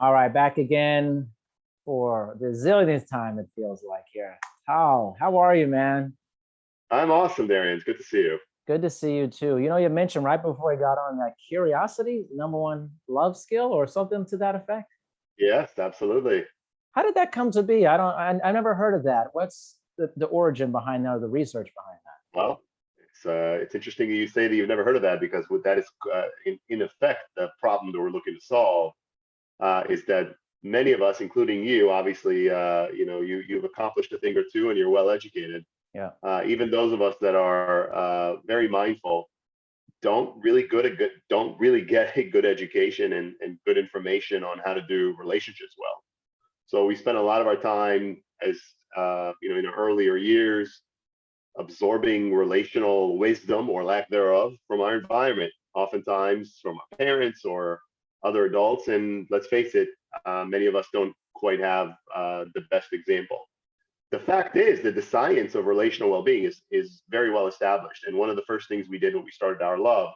All right, back again for the zillionth time, it feels like here. How are you, man? I'm awesome, Darian. It's good to see you. Good to see you too. You mentioned right before we got on that curiosity, number one love skill or something to that effect. Yes, absolutely. How did that come to be? I never heard of that. What's the origin behind that or the research behind Well, it's interesting that you say that you've never heard of that because what that is in effect the problem that we're looking to solve is that many of us, including you, obviously, you've accomplished a thing or two and you're well educated. that? Even those of us that are very mindful don't really get a good education and good information on how to do relationships well. So we spend a lot of our time as in our earlier years absorbing relational wisdom or lack thereof from our environment, oftentimes from our parents or other adults. And let's face it, many of us don't quite have the best example. The fact is that the science of relational well-being is very well established. And one of the first things we did when we started Our.Love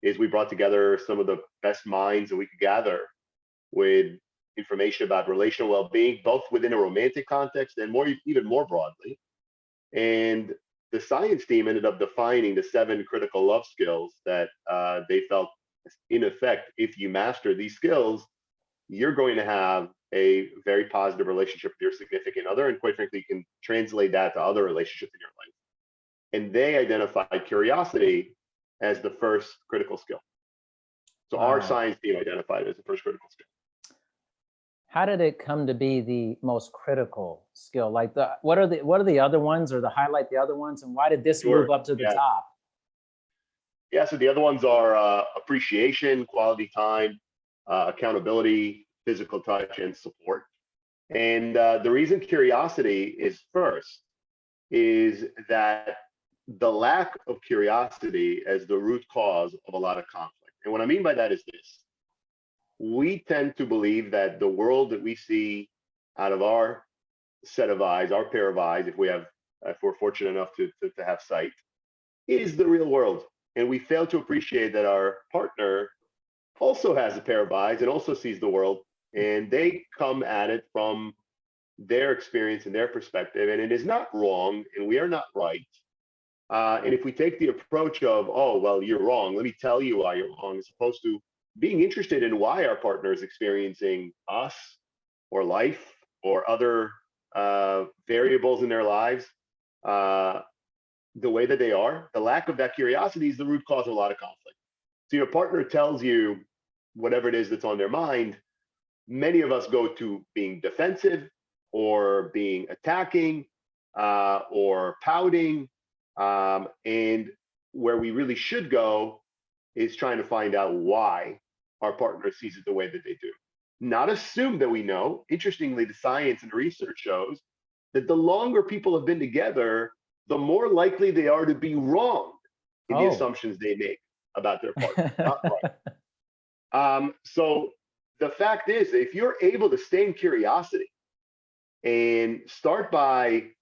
is we brought together some of the best minds that we could gather with information about relational well-being, both within a romantic context and even more broadly. And the science team ended up defining the 7 critical love skills that they felt, in effect, if you master these skills, you're going to have a very positive relationship with your significant other. And quite frankly, you can translate that to other relationships in your life. And they identified curiosity as the first critical skill. So our Wow. science team identified it as the first critical skill. How did it come to be the most critical skill? Like what are the other ones or the highlight the other ones and why did this move Sure. up to the Yeah. top? Yeah. So the other ones are appreciation, quality time, accountability, physical touch, and support. And the reason curiosity is first is that the lack of curiosity as the root cause of a lot of conflict. And what I mean by that is this: we tend to believe that the world that we see out of our set of eyes, our pair of eyes, if we're fortunate enough to have sight, is the real world. And we fail to appreciate that our partner also has a pair of eyes and also sees the world, and they come at it from their experience and their perspective. And it is not wrong, and we are not right. And if we take the approach of, oh, well, you're wrong, let me tell you why you're wrong, as opposed to being interested in why our partner is experiencing us or life or other variables in their lives the way that they are, the lack of that curiosity is the root cause of a lot of conflict. So your partner tells you whatever it is that's on their mind. Many of us go to being defensive or being attacking or pouting. And where we really should go is trying to find out why our partner sees it the way that they do. Not assume that we know. Interestingly, the science and research shows that the longer people have been together, the more likely they are to be wrong in the Oh. assumptions they make about their partner. Not right. So the fact is, if you're able to stay in curiosity and start by,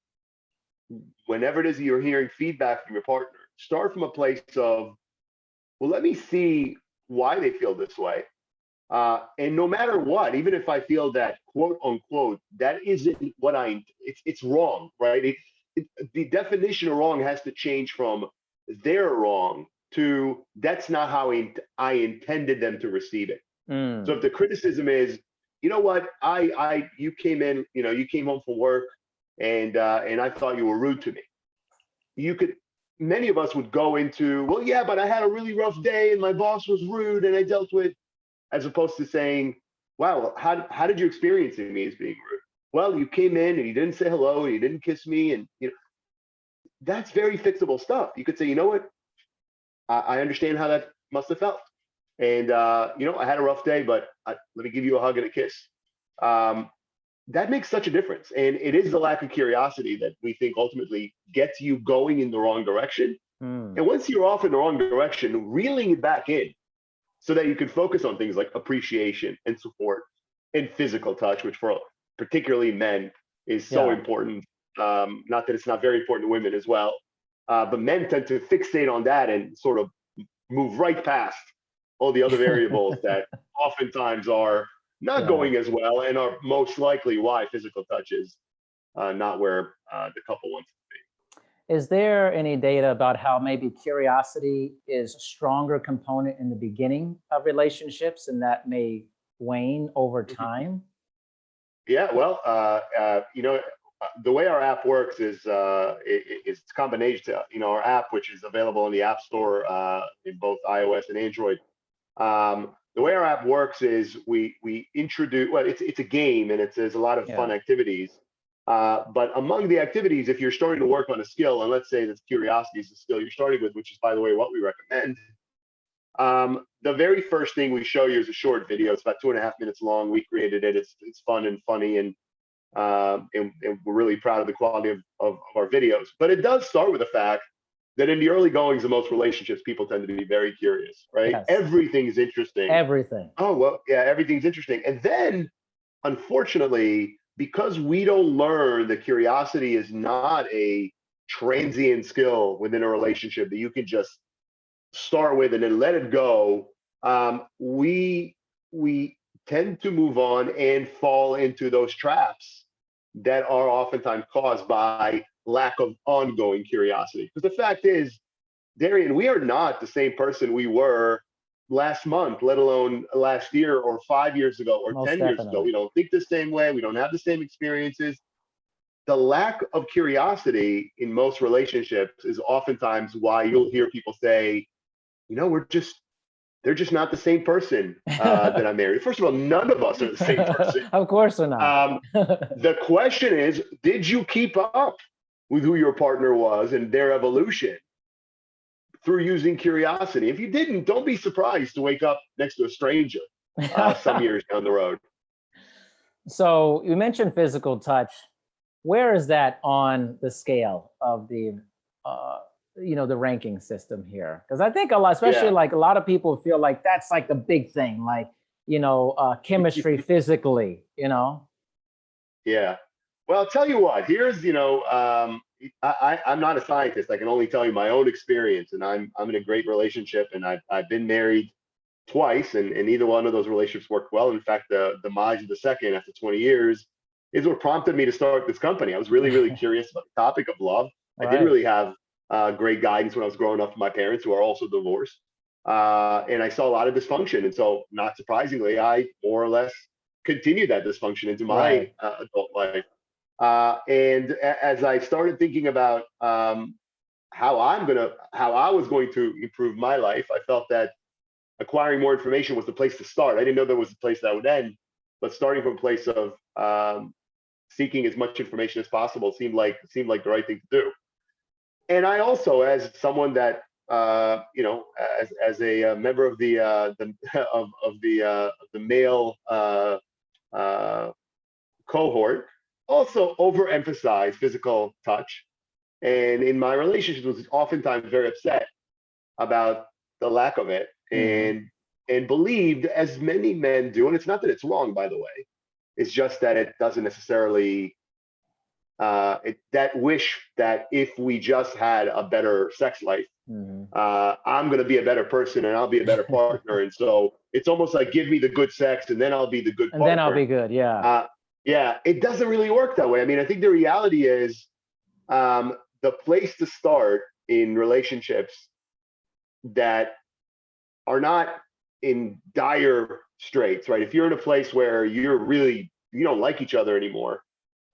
whenever it is you're hearing feedback from your partner, start from a place of, well, let me see why they feel this way. And no matter what, even if I feel that quote unquote, that isn't what it's wrong, right? The definition of wrong has to change from they're wrong to that's not how I intended them to receive it. So Mm. if the criticism is, you know what, you came in, you came home from work and I thought you were rude to me. You could, many of us would go into, well, yeah, but I had a really rough day and my boss was rude and I dealt with, as opposed to saying, wow, how did you experience me as being rude? Well, you came in and you didn't say hello and you didn't kiss me. And that's very fixable stuff. You could say, you know what, I understand how that must have felt. And, I had a rough day, but let me give you a hug and a kiss. That makes such a difference. And it is the lack of curiosity that we think ultimately gets you going in the wrong direction. Mm. And once you're off in the wrong direction, reeling it back in so that you can focus on things like appreciation and support and physical touch, which for particularly men is so Yeah. important. Not that it's not very important to women as well, but men tend to fixate on that and sort of move right past all the other variables that oftentimes are not Yeah. going as well, and are most likely why physical touch is not where the couple wants to Is there any data about how maybe curiosity is a stronger component in the beginning of relationships and that may wane over be. Mhm. time? Yeah, well, the way our app works is it's a combination. Our app, which is available in the App Store in both iOS and Android. The way our app works is we introduce. Well, it's a game, and there's a lot of fun Yeah. activities. But among the activities, if you're starting to work on a skill, and let's say that curiosity is the skill you're starting with, which is, by the way, what we recommend. The very first thing we show you is a short video. It's about 2.5 minutes long. We created it. It's fun and funny, and we're really proud of the quality of our videos. But it does start with the fact that in the early goings of most relationships, people tend to be very curious, right? Yes. Everything's interesting. Everything. Oh, well, yeah, everything's interesting. And then, unfortunately, because we don't learn that curiosity is not a transient skill within a relationship that you can just start with and then let it go, we tend to move on and fall into those traps that are oftentimes caused by lack of ongoing curiosity. Because the fact is, Darian, we are not the same person we were last month, let alone last year or 5 years ago or Most 10 years ago. definitely. We don't think the same way. We don't have the same experiences. The lack of curiosity in most relationships is oftentimes why you'll hear people say, they're just not the same person that I married. First of all, none of us are the same person. Of course or not. The question is, did you keep up with who your partner was and their evolution through using curiosity? If you didn't, don't be surprised to wake up next to a stranger some years down the road. So you mentioned physical touch. Where is that on the scale of the ranking system here? Because I think a lot, especially Yeah. like a lot of people feel like that's like the big thing, like chemistry physically. Yeah. Well, I'll tell you what. I'm not a scientist. I can only tell you my own experience, and I'm in a great relationship, and I've been married twice, and either one of those relationships worked well. In fact, the demise of the second after 20 years is what prompted me to start this company. I was really, really curious about the topic of love. I didn't Right. really have great guidance when I was growing up from my parents, who are also divorced, and I saw a lot of dysfunction. And so, not surprisingly, I more or less continued that dysfunction into my Right. adult life. And as I started thinking about how I was going to improve my life, I felt that acquiring more information was the place to start. I didn't know there was a place that would end, but starting from a place of seeking as much information as possible seemed like the right thing to do. And I also, as someone that as a member of the male cohort, also overemphasize physical touch, and in my relationships was oftentimes very upset about the lack of it, Mhm. and believed, as many men do, and it's not that it's wrong, by the way, it's just that it doesn't necessarily that wish that if we just had a better sex life, Mhm. I'm going to be a better person and I'll be a better partner. And so it's almost like, give me the good sex and then I'll be the good And then I'll partner. be good. Yeah. Yeah, it doesn't really work that way. I mean, I think the reality is the place to start in relationships that are not in dire straits, right? If you're in a place where you don't like each other anymore,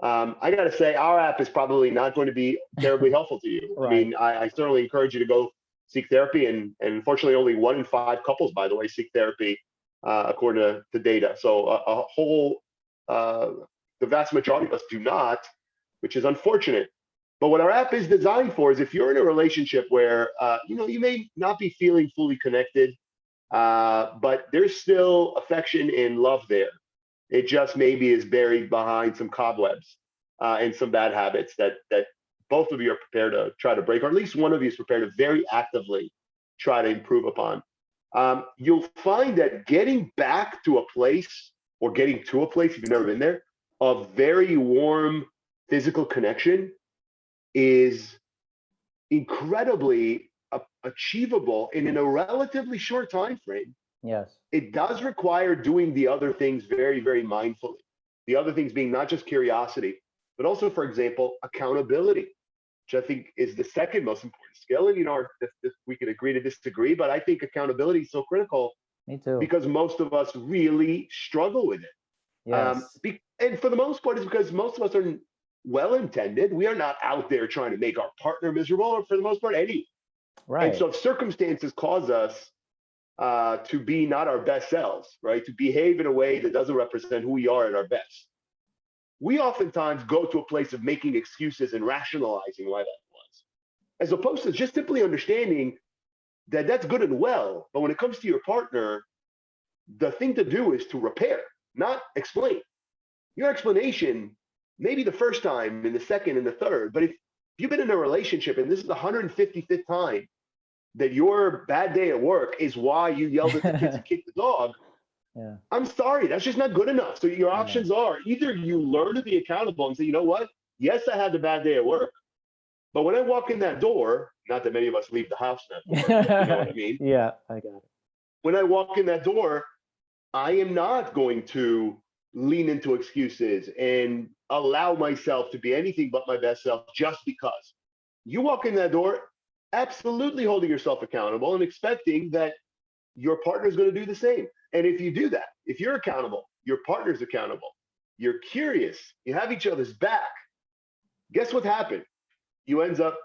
I got to say, our app is probably not going to be terribly helpful to you. I Right. mean, I certainly encourage you to go seek therapy, and unfortunately, only 1 in 5 couples, by the way, seek therapy according to data. So the vast majority of us do not, which is unfortunate. But what our app is designed for is if you're in a relationship where you may not be feeling fully connected, but there's still affection and love there. It just maybe is buried behind some cobwebs and some bad habits that both of you are prepared to try to break, or at least one of you is prepared to very actively try to improve upon. You'll find that getting back to a place, or getting to a place if you've never been there, of very warm physical connection is incredibly achievable and in a relatively short time frame. Yes. It does require doing the other things very, very mindfully. The other things being not just curiosity, but also, for example, accountability, which I think is the second most important skill. And, we could agree to disagree, but I think accountability is so critical Me too. because most of us really struggle with it. Yes. And for the most part, it's because most of us are well intended. We are not out there trying to make our partner miserable, or for the most part, any. And Right. so if circumstances cause us to be not our best selves, right? To behave in a way that doesn't represent who we are at our best. We oftentimes go to a place of making excuses and rationalizing why that was, as opposed to just simply understanding that that's good and well. But when it comes to your partner, the thing to do is to repair, not explain. Your explanation, maybe the first time, and the second, and the third. But if you've been in a relationship and this is the 155th time that your bad day at work is why you yelled at the kids and kicked the dog, Yeah. I'm sorry, that's just not good enough. So your Yeah. options are either you learn to be accountable and say, you know what? Yes, I had the bad day at work, but when I walk in that door, not that many of us leave the house in that door, but you know what I mean? Yeah, I got it. When I walk in that door, I am not going to lean into excuses and allow myself to be anything but my best self just because. You walk in that door absolutely holding yourself accountable and expecting that your partner is going to do the same. And if you do that, if you're accountable, your partner's accountable, you're curious, you have each other's back, guess what happened? You end up,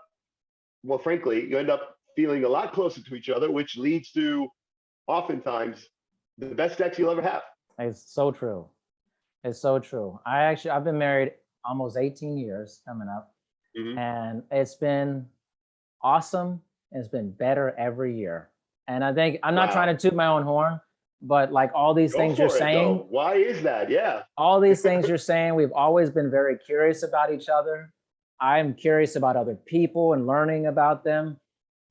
well, frankly, you end up feeling a lot closer to each other, which leads to oftentimes the best sex you'll ever have. It's so true. It's so true. I've been married almost 18 years coming up, Mhm. and it's been awesome. It's been better every year. And I think I'm not Wow. trying to toot my own horn, but like all these Go things you're for it, saying, though. Why is that? Yeah. all these things you're saying, we've always been very curious about each other. I'm curious about other people and learning about them.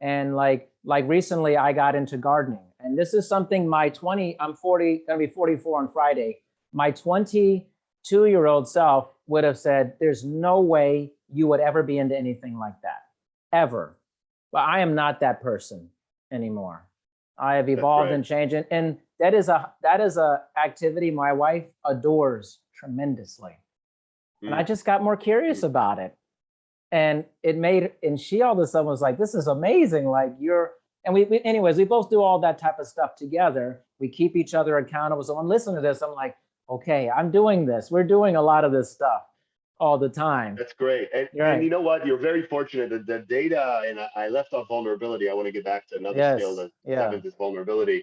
And like recently I got into gardening. And this is something I'm 40, gonna be 44 on Friday. My 22-year-old self would have said, there's no way you would ever be into anything like that. Ever. But I am not that person anymore. I have That's evolved right. and changed. And that is a activity my wife adores tremendously. And I Mm. just got more curious Mm. about it. And she all of a sudden was like, this is amazing. Like and anyways, we both do all that type of stuff together. We keep each other accountable. So when listening to this, I'm like, okay, I'm doing this. We're doing a lot of this stuff all the time. That's great. You're And right. you know what? You're very fortunate that the data, and I left off vulnerability. I want to get back to another skill. Yes. The Yeah. seventh is vulnerability.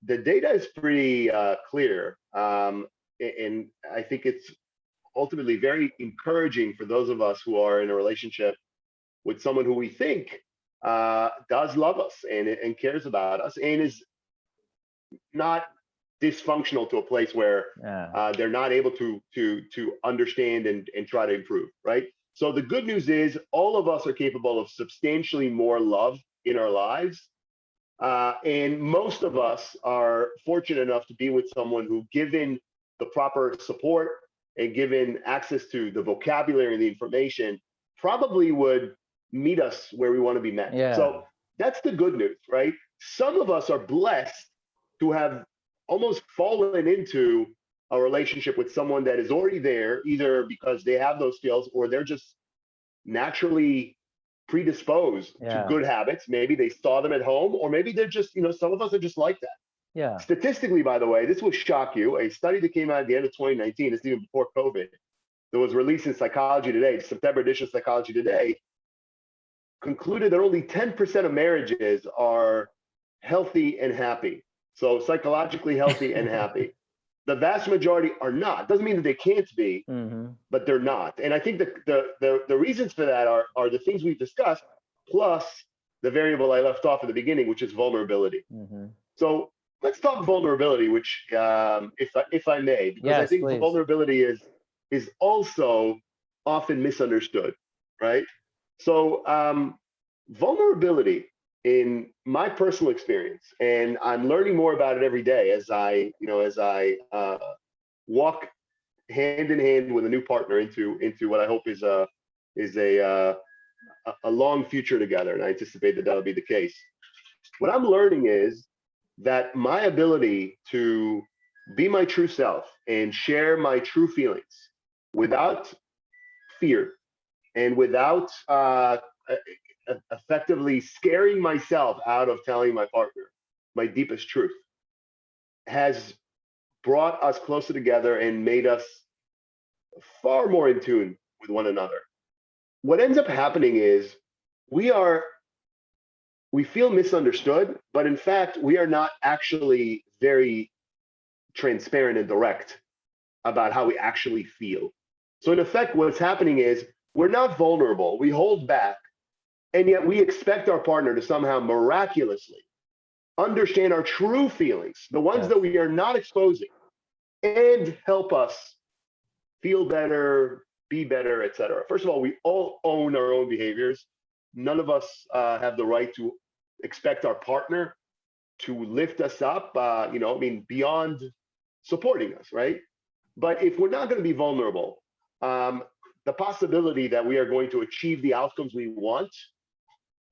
The data is pretty clear. And I think it's ultimately very encouraging for those of us who are in a relationship with someone who we think does love us and cares about us and is not dysfunctional to a place where Yeah. they're not able to understand and try to improve, right? So the good news is all of us are capable of substantially more love in our lives. And most of us are fortunate enough to be with someone who, given the proper support and given access to the vocabulary and the information, probably would meet us where we want to be met. Yeah. So that's the good news, right? Some of us are blessed to have almost fallen into a relationship with someone that is already there, either because they have those skills or they're just naturally predisposed to Yeah. good habits. Maybe they saw them at home, or maybe they're just, some of us are just like that. Yeah. Statistically, by the way, this will shock you. A study that came out at the end of 2019, it's even before COVID, that was released in Psychology Today, September edition of Psychology Today, concluded that only 10% of marriages are healthy and happy. So psychologically healthy and happy. The vast majority are not. Doesn't mean that they can't be, Mm-hmm. but they're not. And I think the reasons for that are the things we've discussed, plus the variable I left off at the beginning, which is vulnerability. Mm-hmm. So let's talk vulnerability, which if I may, because I Yes, think please. vulnerability is also often misunderstood, right? So vulnerability, in my personal experience, and I'm learning more about it every day as I walk hand in hand with a new partner into what I hope is a long future together, and I anticipate that that'll be the case. What I'm learning is that my ability to be my true self and share my true feelings without fear and without effectively scaring myself out of telling my partner my deepest truth has brought us closer together and made us far more in tune with one another. What ends up happening is we are we feel misunderstood, but in fact, we are not actually very transparent and direct about how we actually feel. So in effect, what's happening is we're not vulnerable, we hold back, and yet we expect our partner to somehow miraculously understand our true feelings, the ones Yes. that we are not exposing, and help us feel better, be better, etc. First of all, we all own our own behaviors. None of us have the right to expect our partner to lift us up, beyond supporting us, right? But if we're not going to be vulnerable, the possibility that we are going to achieve the outcomes we want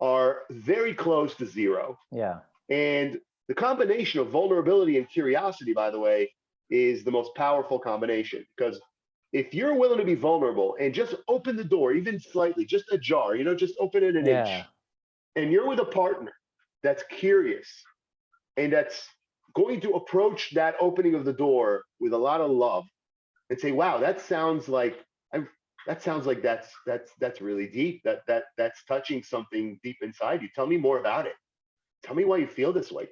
are very close to zero. Yeah. And the combination of vulnerability and curiosity, by the way, is the most powerful combination, because if you're willing to be vulnerable and just open the door, even slightly, just ajar, just open it an inch, Yeah. and you're with a partner that's curious and that's going to approach that opening of the door with a lot of love and say, "Wow, that's really deep. That's touching something deep inside you. Tell me more about it. Tell me why you feel this way.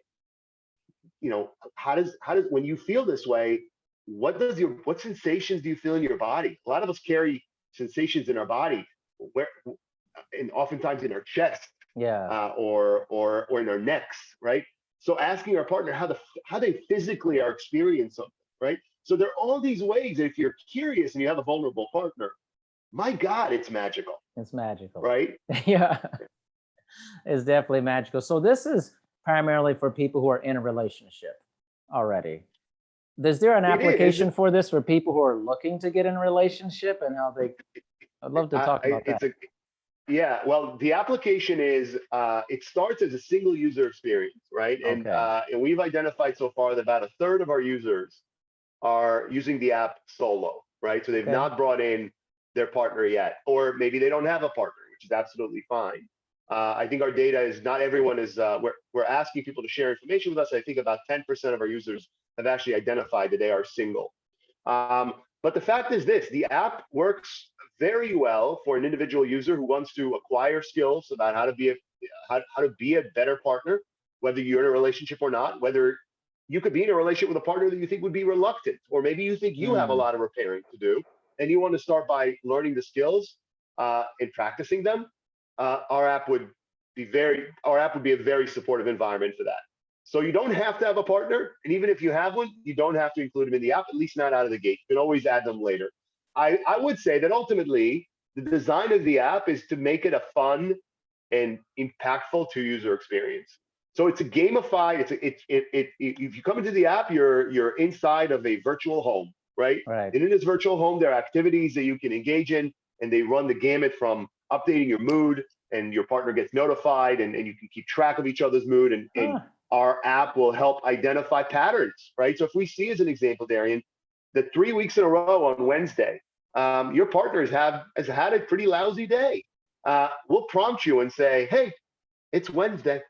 How does when you feel this way, what sensations do you feel in your body? A lot of us carry sensations in our body, where and oftentimes in our chest, Yeah. or in our necks, right? So asking our partner how they physically are experiencing something, right? So there are all these ways that if you're curious and you have a vulnerable partner, my God, it's magical, It's magical. right? Yeah. It's definitely magical. So this is primarily for people who are in a relationship already. Is there an It is. application for this for people who are looking to get in a relationship and how they? I'd love to talk about that. It's a Yeah, well, the application is it starts as a single user experience, right? Okay. And we've identified so far that about a third of our users are using the app solo, right? So they've Okay. not brought in their partner yet, or maybe they don't have a partner, which is absolutely fine. I think our data is not everyone is. We're asking people to share information with us. I think about 10% of our users have actually identified that they are single. But the fact is this: the app works very well for an individual user who wants to acquire skills about how to be a better partner, whether you're in a relationship or not, whether you could be in a relationship with a partner that you think would be reluctant, or maybe you think you have a Mm, lot of repairing to do and you want to start by learning the skills and practicing them. Our app would be a very supportive environment for that. So you don't have to have a partner, and even if you have one, you don't have to include them in the app, at least not out of the gate. You can always add them later. I would say that ultimately the design of the app is to make it a fun and impactful to user experience. So it's a gamified. If you come into the app, you're inside of a virtual home, right? right. And in this virtual home, there are activities that you can engage in, and they run the gamut from updating your mood, and your partner gets notified, and you can keep track of each other's mood, and Ah, our app will help identify patterns, right? So if we see, as an example, Darian, that 3 weeks in a row on Wednesday, your partner has had a pretty lousy day. We'll prompt you and say, "Hey, it's Wednesday.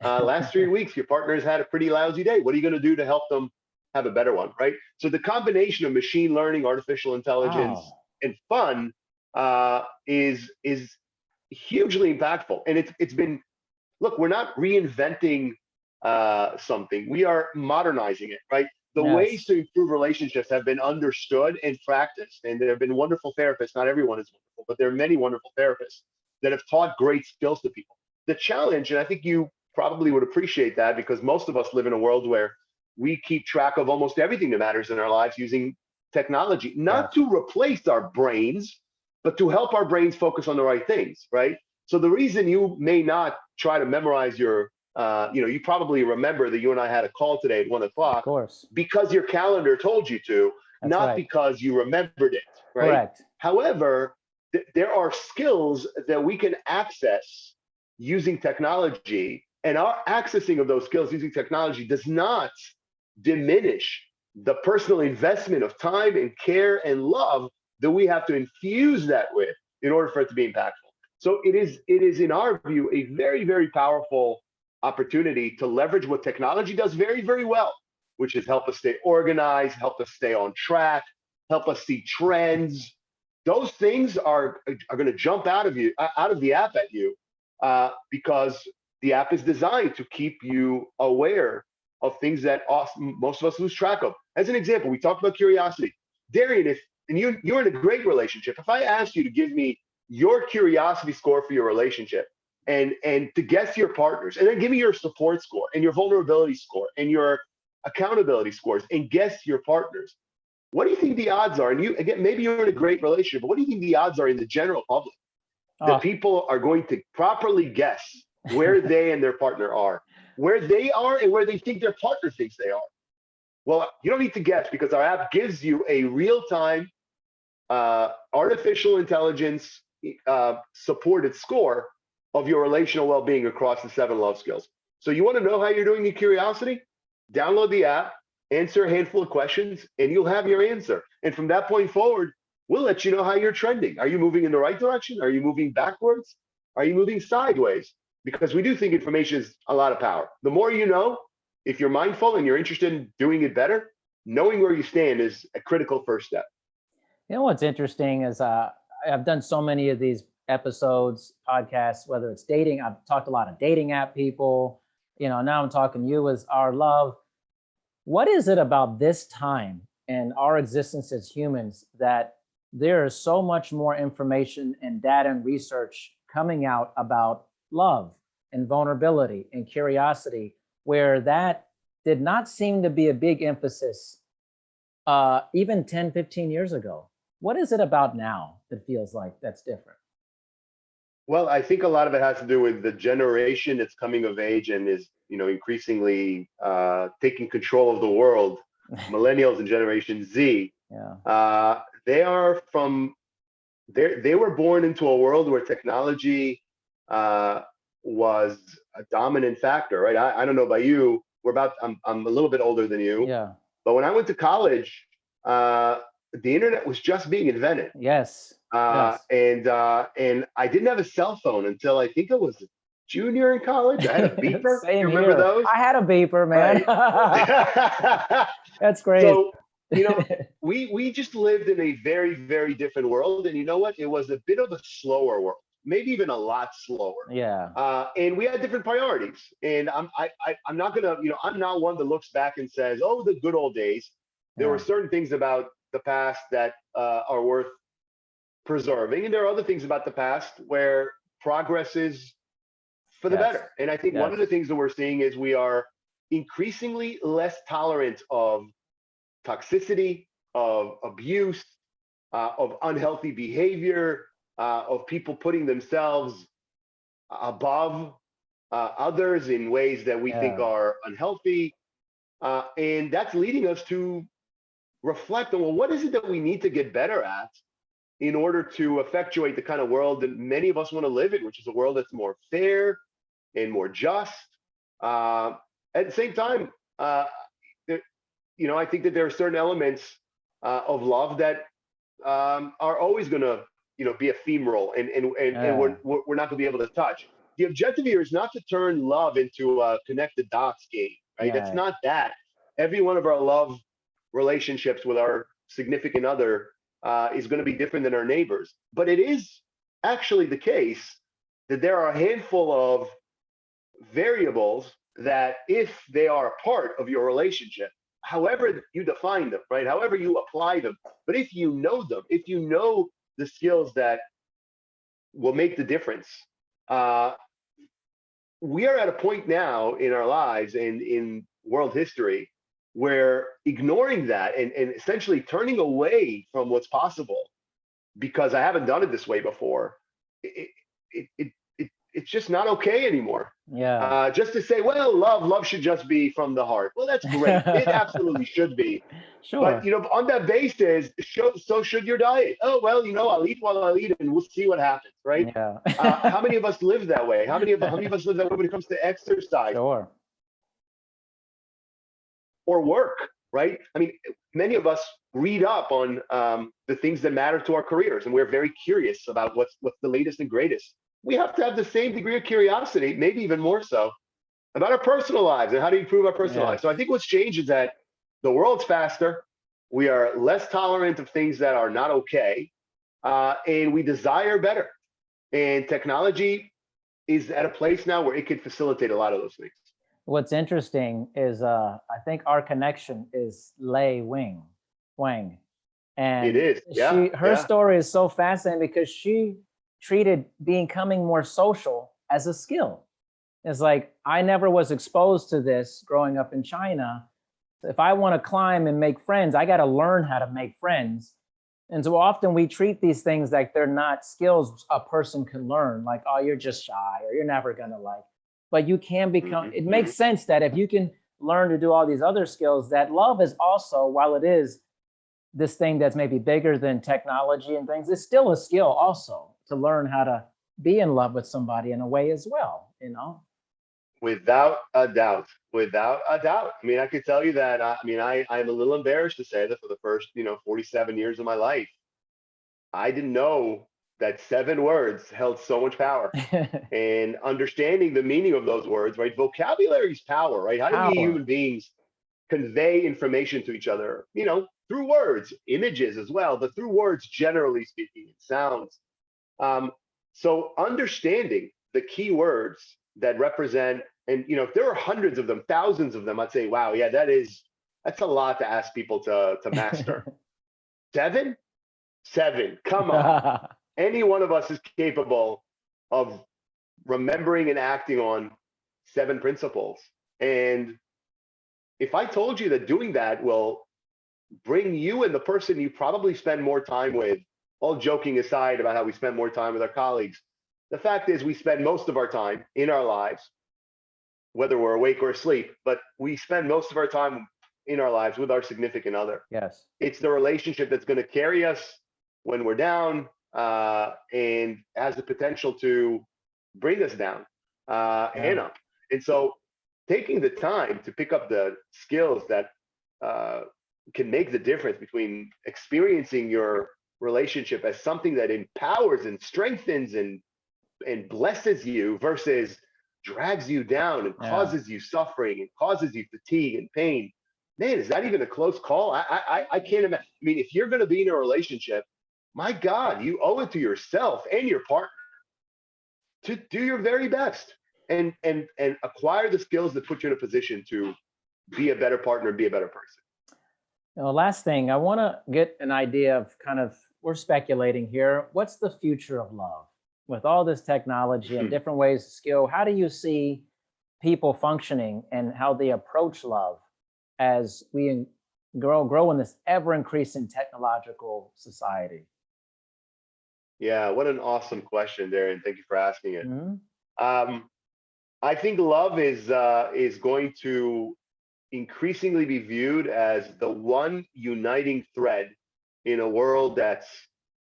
Last 3 weeks, your partner has had a pretty lousy day. What are you going to do to help them have a better one?" Right? So the combination of machine learning, artificial intelligence, wow. and fun is hugely impactful. And it's been look, we're not reinventing something. We are modernizing it, right? The ways Yes. to improve relationships have been understood and practiced, and there have been wonderful therapists. Not everyone is wonderful, but there are many wonderful therapists that have taught great skills to people. The challenge, and I think you probably would appreciate that, because most of us live in a world where we keep track of almost everything that matters in our lives using technology, not Yes. to replace our brains, but to help our brains focus on the right things, right? So the reason you may not try to memorize you probably remember that you and I had a call today at 1 Of o'clock course. because your calendar told you to, That's not right. because you remembered it, right? Correct. However, there are skills that we can access using technology And our accessing of those skills using technology does not diminish the personal investment of time and care and love that we have to infuse that with in order for it to be impactful. So it is in our view a very, very powerful opportunity to leverage what technology does very, very well, which is help us stay organized, help us stay on track, help us see trends. Those things are going to jump out of the app at you because the app is designed to keep you aware of things that most of us lose track of. As an example, we talked about curiosity. Darian, you're in a great relationship, if I asked you to give me your curiosity score for your relationship and to guess your partners, and then give me your support score and your vulnerability score and your accountability scores and guess your partners, what do you think the odds are? And you, again, maybe you're in a great relationship, but what do you think the odds are in the general public that people are going to properly guess where they and their partner are, where they are and where they think their partner thinks they are? Well, you don't need to guess because our app gives you a real-time artificial intelligence supported score of your relational well-being across the 7 love skills. So you want to know how you're doing in curiosity? Download the app, answer a handful of questions, and you'll have your answer. And from that point forward, we'll let you know how you're trending. Are you moving in the right direction? Are you moving backwards? Are you moving sideways? Because we do think information is a lot of power. The more you know, if you're mindful and you're interested in doing it better, knowing where you stand is a critical first step. You know what's interesting is I've done so many of these episodes, podcasts, whether it's dating. I've talked a lot of dating app people. Now I'm talking to you as Our.Love. What is it about this time and our existence as humans that there is so much more information and data and research coming out about love and vulnerability and curiosity, where that did not seem to be a big emphasis even 10, 15 years ago? What is it about now that feels like that's different? Well, I think a lot of it has to do with the generation that's coming of age and is, increasingly taking control of the world. Millennials and Generation Z. Yeah. They were born into a world where technology was a dominant factor, right? I don't know about you. I'm a little bit older than you. Yeah. But when I went to college, the internet was just being invented. Yes. Yes. And I didn't have a cell phone until I think it was junior in college. I had a beeper. Same You remember here. those? I had a beeper, man. Right. That's crazy. So, we just lived in a very, very different world. And you know what? It was a bit of a slower world, maybe even a lot slower. Yeah. And we had different priorities. And I'm not gonna, I'm not one that looks back and says, oh, the good old days. There were certain things about the past that are worth preserving, and there are other things about the past where progress is for the better. And I think one of the things that we're seeing is we are increasingly less tolerant of toxicity, of abuse, of unhealthy behavior, of people putting themselves above others in ways that we think are unhealthy. And that's leading us to reflect on, well, what is it that we need to get better at in order to effectuate the kind of world that many of us want to live in, which is a world that's more fair and more just. At the same time, I think that there are certain elements of love that are always going to, be ephemeral and we're not going to be able to touch. The objective here is not to turn love into a connect the dots game, right? It's not that. Every one of our love relationships with our significant other is going to be different than our neighbors. But it is actually the case that there are a handful of variables that, if they are a part of your relationship, however you define them, right? However you apply them, but if you know them, if you know the skills that will make the difference, we are at a point now in our lives and in world history where ignoring that and essentially turning away from what's possible because I haven't done it this way before, it it's just not okay anymore. Yeah. Just to say, well, love should just be from the heart. Well, that's great. It absolutely should be. But Sure. on that basis, so should your diet. Oh well, I'll eat while I'll eat, and we'll see what happens, right? Yeah. How many of us live that way? How many of us live that way when it comes to exercise Sure. or work, right? I mean, many of us read up on the things that matter to our careers, and we're very curious about what's the latest and greatest. We have to have the same degree of curiosity, maybe even more so, about our personal lives and how to improve our personal lives. Yes. So I think what's changed is that the world's faster. We are less tolerant of things that are not okay, and we desire better. And technology is at a place now where it can facilitate a lot of those things. What's interesting is I think our connection is Lei Wang. It And is, yeah, her yeah. story is so fascinating because she treated becoming more social as a skill. It's like I never was exposed to this growing up in China. If I want to climb and make friends, I got to learn how to make friends. And so often we treat these things like they're not skills a person can learn, like, oh, you're just shy or you're never going to like. But you can become, Hmm. it makes sense that if you can learn to do all these other skills, that love is also, while it is this thing that's maybe bigger than technology and things, it's still a skill also to learn how to be in love with somebody in a way as well, you know? Without a doubt, without a doubt. I mean, I could tell you that. I'm a little embarrassed to say that for the first, 47 years of my life, I didn't know that 7 words held so much power. And understanding the meaning of those words, right? Vocabulary is power, right? How do we Power. human beings convey information to each other? Through words, images as well, but through words, generally speaking, sounds. Um, so understanding the key words that represent, and if there are hundreds of them, thousands of them, I'd say, wow, yeah, that's a lot to ask people to master. Seven, seven, come on. Any one of us is capable of remembering and acting on 7 principles. And if I told you that doing that will bring you and the person you probably spend more time with, all joking aside about how we spend more time with our colleagues, the fact is we spend most of our time in our lives, whether we're awake or asleep, but we spend most of our time in our lives with our significant other. Yes. It's the relationship that's going to carry us when we're down, and has the potential to bring us down and Yeah. up. And so taking the time to pick up the skills that can make the difference between experiencing your relationship as something that empowers and strengthens and blesses you versus drags you down and Yeah. causes you suffering and causes you fatigue and pain. Man, is that even a close call? I can't imagine. I mean, if you're going to be in a relationship, my God, you owe it to yourself and your partner to do your very best and acquire the skills that put you in a position to be a better partner and be a better person. Last thing, I want to get an idea of kind of, we're speculating here. What's the future of love with all this technology and different ways to skill? How do you see people functioning and how they approach love as we grow in this ever increasing technological society? Yeah, what an awesome question, Darren. Thank you for asking it. Mhm. Um, I think love is going to increasingly be viewed as the one uniting thread in a world that's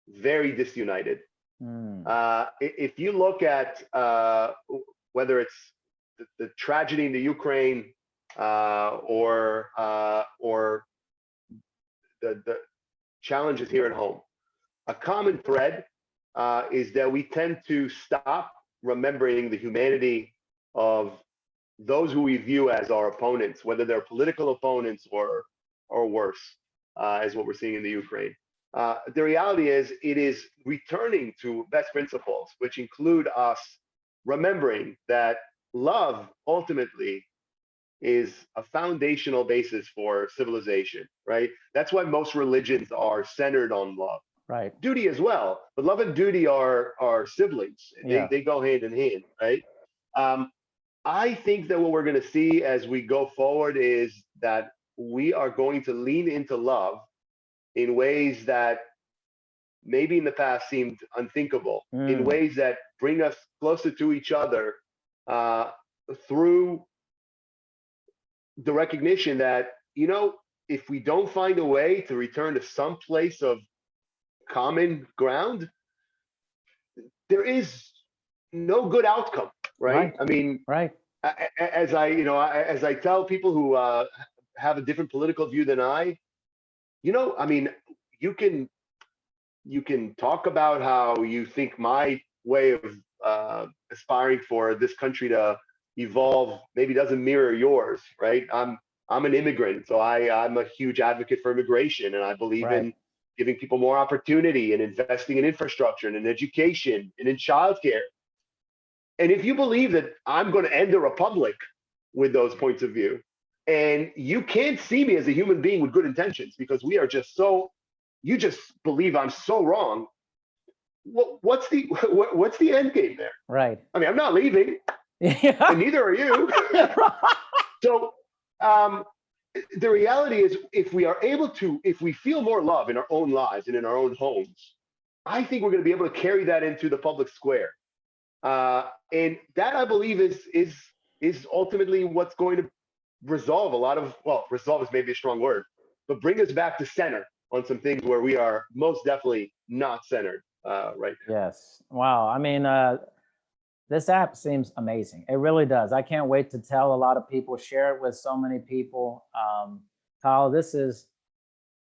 very disunited. Mm. If you look at whether it's the tragedy in the Ukraine, or the challenges here at home, a common thread is that we tend to stop remembering the humanity of those who we view as our opponents, whether they're political opponents or worse, as what we're seeing in the Ukraine. The reality is, it is returning to best principles, which include us remembering that love ultimately is a foundational basis for civilization, right? That's why most religions are centered on love. Right. Duty as well, but love and duty are siblings. They Yeah. they go hand in hand, right? Um, I think that what we're going to see as we go forward is that we are going to lean into love in ways that maybe in the past seemed unthinkable, in Mm. ways that bring us closer to each other through the recognition that, if we don't find a way to return to some place of common ground, there is no good outcome, right? I mean, right. as I tell people who have a different political view than I mean, you can talk about how you think my way of aspiring for this country to evolve maybe doesn't mirror yours, right? I'm an immigrant, so I'm a huge advocate for immigration, and I believe Right. in giving people more opportunity and investing in infrastructure and in education and in childcare. And if you believe that I'm going to end the republic with those points of view, and you can't see me as a human being with good intentions because we are just so, you just believe I'm so wrong. What's the end game there? Right. I mean, I'm not leaving, Yeah. and neither are you. So the reality is, if we feel more love in our own lives and in our own homes, I think we're going to be able to carry that into the public square. And that, I believe, is ultimately what's going to resolve a lot of, well, resolve is maybe a strong word, but bring us back to center on some things where we are most definitely not centered right now. Yes. Wow. I mean, this app seems amazing. It really does. I can't wait to tell a lot of people, share it with so many people. Kyle, this has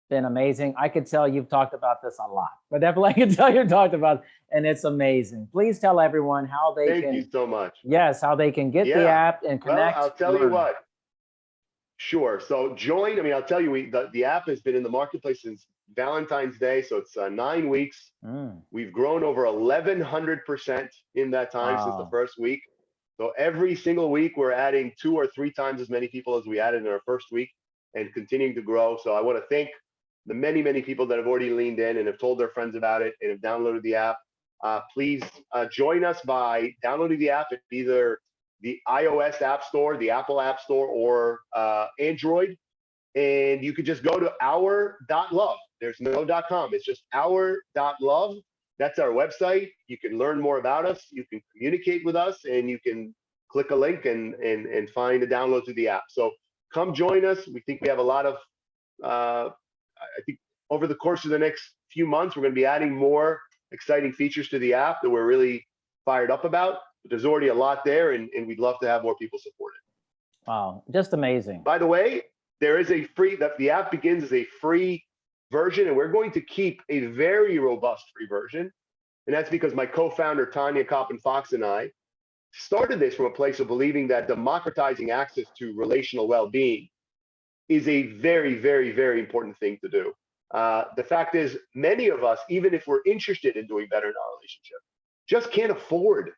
been amazing. I could tell you've talked about this a lot, but definitely I can tell you talked about, and it's amazing. Please tell everyone how they Thank can. you so much. Yes, how they can get the Yeah. app and connect. Well, I'll tell you learn. what. Sure. So join. I mean, I'll tell you, the app has been in the marketplace since Valentine's Day, so it's 9 weeks. We've grown over 1,100% in that time since the Wow. first week. So every single week, we're adding 2 or 3 times as many people as we added in our first week, and continuing to grow. So I want to thank the many, many people that have already leaned in and have told their friends about it and have downloaded the app. Please join us by downloading the app at either the iOS App Store, the Apple App Store, or Android. And you could just go to Our.Love. There's no .com. It's just Our.Love. That's our website. You can learn more about us. You can communicate with us, and you can click a link and find a download to the app. So come join us. We think we have a lot of, I think over the course of the next few months, we're going to be adding more exciting features to the app that we're really fired up about. But there's already a lot there, and we'd love to have more people support it. Wow, just amazing. By the way, there is a free, the app begins as a free version, and we're going to keep a very robust free version. And that's because my co-founder, Tanya Koppen-Fox, and I started this from a place of believing that democratizing access to relational well-being is a very, very, very important thing to do. The fact is, many of us, even if we're interested in doing better in our relationship, just can't afford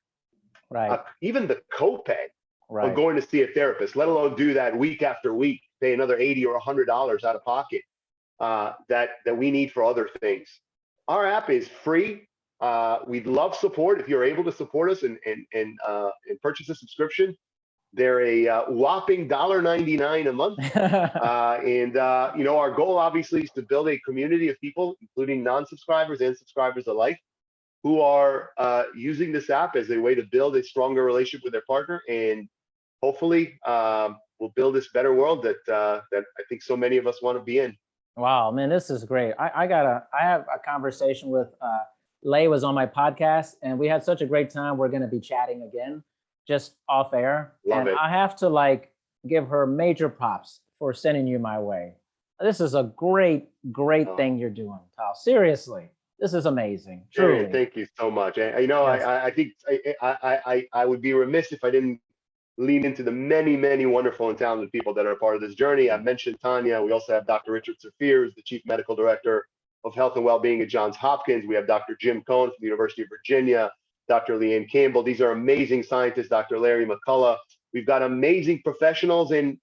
even the copay of going to see a therapist, let alone do that week after week, pay another $80 or $100 out of pocket that we need for other things. Our app is free. We'd love support. If you're able to support us and purchase a subscription, they're a whopping $1.99 a month. Our goal obviously is to build a community of people, including non-subscribers and subscribers alike, who are using this app as a way to build a stronger relationship with their partner, and hopefully we'll build this better world that I think so many of us want to be in. Wow, man, this is great. I have a conversation with Lay was on my podcast, and we had such a great time. We're going to be chatting again, just off air. Love it. I have to give her major props for sending you my way. This is a great thing you're doing, Tal. Seriously, this is amazing. Truly. Thank you so much. I think I would be remiss if I didn't lean into the many, many wonderful and talented people that are part of this journey. I mentioned Tanya. We also have Dr. Richard Safir, who's the Chief Medical Director of Health and Wellbeing at Johns Hopkins. We have Dr. Jim Cohen from the University of Virginia, Dr. Leanne Campbell. These are amazing scientists, Dr. Larry McCullough. We've got amazing professionals and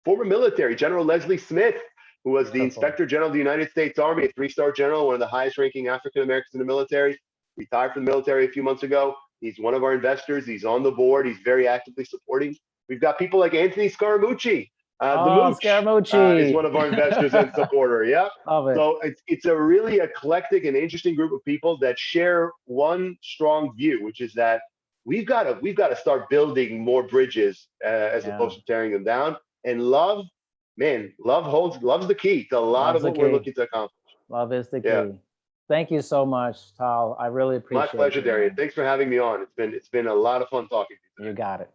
former military, General Leslie Smith, who was the Inspector General of the United States Army, a 3-star general, one of the highest ranking African Americans in the military, retired from the military a few months ago. He's one of our investors. He's on the board. He's very actively supporting. We've got people like Anthony Scaramucci, The Oh, Mooch is one Scaramucci. of our investors and supporter. Yeah. Love it. So it's a really eclectic and interesting group of people that share one strong view, which is that we've got to start building more bridges as Yeah. opposed to tearing them down. And love, man, love's the key to a lot Love's of the what we're key. looking to accomplish. Love is the Yeah. key. Thank you so much, Tal. I really My appreciate pleasure, you, Darian. man. Thanks for having me on. It's been a lot of fun talking to you today. You got it.